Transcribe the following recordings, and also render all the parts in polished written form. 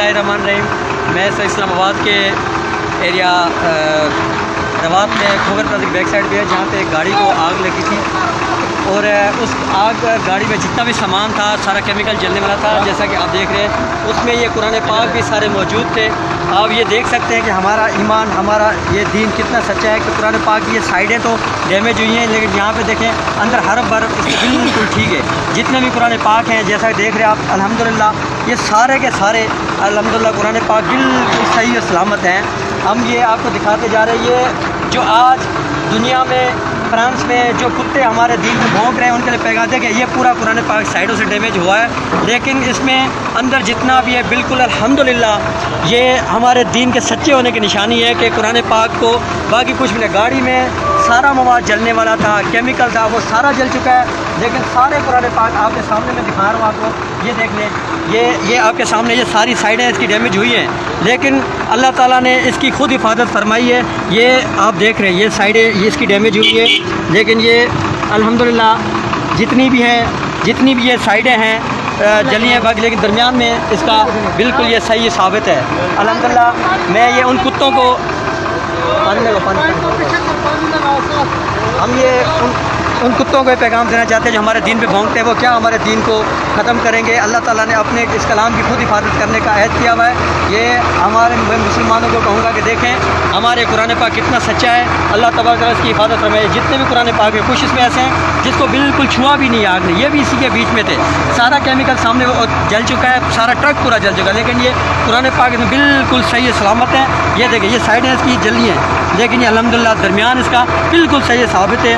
बिस्मिल्लाहिर्रहमानिर्रहीम। मैं इस्लाम आबाद के एरिया रवात में खोगर प्लाजा की बैक साइड पे है, जहाँ पे एक गाड़ी को आग लगी थी और उस आग गाड़ी में जितना भी सामान था सारा केमिकल जलने वाला था। जैसा कि आप देख रहे हैं उसमें ये कुरान पाक भी सारे मौजूद थे। आप ये देख सकते हैं कि हमारा ईमान, हमारा ये दीन कितना सच्चा है कि कुरान पाक की ये साइडें तो डैमेज हुई हैं, लेकिन यहाँ पे देखें अंदर हर बर्फ बिल्कुल ठीक है। जितने भी कुरान पाक हैं जैसा कि देख रहे हैं आप, अल्हम्दुलिल्लाह ये सारे के सारे अल्हम्दुलिल्लाह कुरान पाक बिल्कुल सही और सलामत हैं। हम ये आपको दिखाते जा रहे हैं, ये जो आज दुनिया में फ्रांस में जो कुत्ते हमारे दीन में भौंक रहे हैं उनके लिए पैगाम दे कि ये पूरा कुरान पाक साइडों से डैमेज हुआ है, लेकिन इसमें अंदर जितना भी है बिल्कुल अल्हम्दुलिल्लाह ये हमारे दीन के सच्चे होने की निशानी है कि कुरान पाक को बाकी कुछ भी नहीं। गाड़ी में सारा मवाद जलने वाला था, केमिकल था, वो सारा जल चुका है, लेकिन सारे कुरान पाक आपके सामने मैं दिखा रहा हूँ आपको। ये देख लें, ये आपके सामने ये सारी साइडें इसकी डैमेज हुई हैं, लेकिन अल्लाह ताला ने इसकी खुद हिफाजत फरमाई है। ये आप देख रहे हैं ये साइडें ये इसकी डैमेज हुई है, लेकिन ये अल्हम्दुलिल्लाह जितनी भी ये साइडें हैं जली हैं बाकी, लेकिन दरमियान में इसका बिल्कुल ये सही साबित है अल्हम्दुलिल्लाह। मैं ये उन कुत्तों को हम ये उन कुत्तों को पैगाम देना चाहते हैं जो हमारे दीन पे भौंकते हैं, वो क्या हमारे दीन को ख़त्म करेंगे। अल्लाह ताला ने अपने इस कलाम की खुद हिफाजत करने का अहद किया हुआ है। ये हमारे मुसलमानों को कहूँगा कि देखें हमारे कुरान पाक कितना सच्चा है। अल्लाह तबारक व तआला इसकी हिफाजत फरमाए। जितने भी कुरान पाक में कुछ इसमें ऐसे हैं जिसको बिल्कुल छुआ भी नहीं आग ने, ये भी इसी के बीच में थे। सारा केमिकल सामने वो जल चुका है, सारा ट्रक पूरा जल चुका है, लेकिन ये कुरान पाक इसमें बिल्कुल सही सलामत है। ये देखें ये साइडें इसकी जली हैं, लेकिन ये अल्हम्दुलिल्लाह दरमियान इसका बिल्कुल सही साबित है।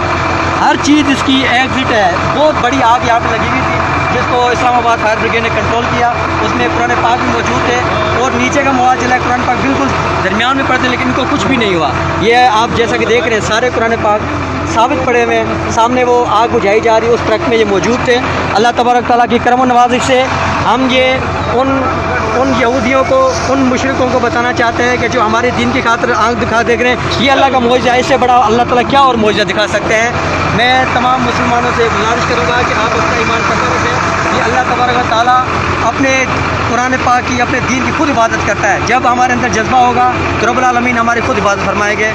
हर चीज़ इसकी एग्जिट है। बहुत बड़ी आग यहाँ पे लगी हुई थी जिसको इस्लामाबाद फायर ब्रिगेड ने कंट्रोल किया, उसमें कुरान पाक भी मौजूद थे और नीचे का मवाद जला, कुरान पाक बिल्कुल दरमियान में पड़ते, लेकिन इनको कुछ भी नहीं हुआ। ये आप जैसा कि देख रहे हैं सारे कुरान पाक साबित पड़े हुए हैं। सामने वो आग बुझाई जा रही है, उस ट्रक में ये मौजूद थे। अल्लाह तबारक तआला की करम नवाज़ी से हम ये उन यहूदियों को, उन मुशरिकों को बताना चाहते हैं कि जो हमारे दीन की खातिर आँख दिखा देख रहे हैं, ये अल्लाह का मौजज़ा है। इससे बड़ा अल्लाह ताला क्या और मौजज़ा दिखा सकते हैं। मैं तमाम मुसलमानों से गुजारिश करूँगा कि आप अपना ईमान पक्का रखें। ये अल्लाह तबारक व तआला अपने कुरान पाक की, अपने दीन की खुद हिफाजत करता है। जब हमारे अंदर जज्बा होगा तो रब्बुल आलमीन हमारी खुद हिफाजत फरमाएंगे।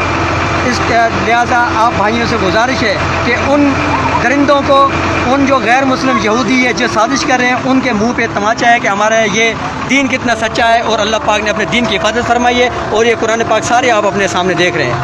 इस लिहाजा आप भाइयों से गुजारिश है कि उन दरिंदों को, उन जो गैर मुस्लिम यहूदी है जो साजिश कर रहे हैं, उनके मुंह पे तमाचा है कि हमारा ये दीन कितना सच्चा है और अल्लाह पाक ने अपने दीन की हिफाजत फरमाई है। और ये कुरान पाक सारे आप अपने सामने देख रहे हैं।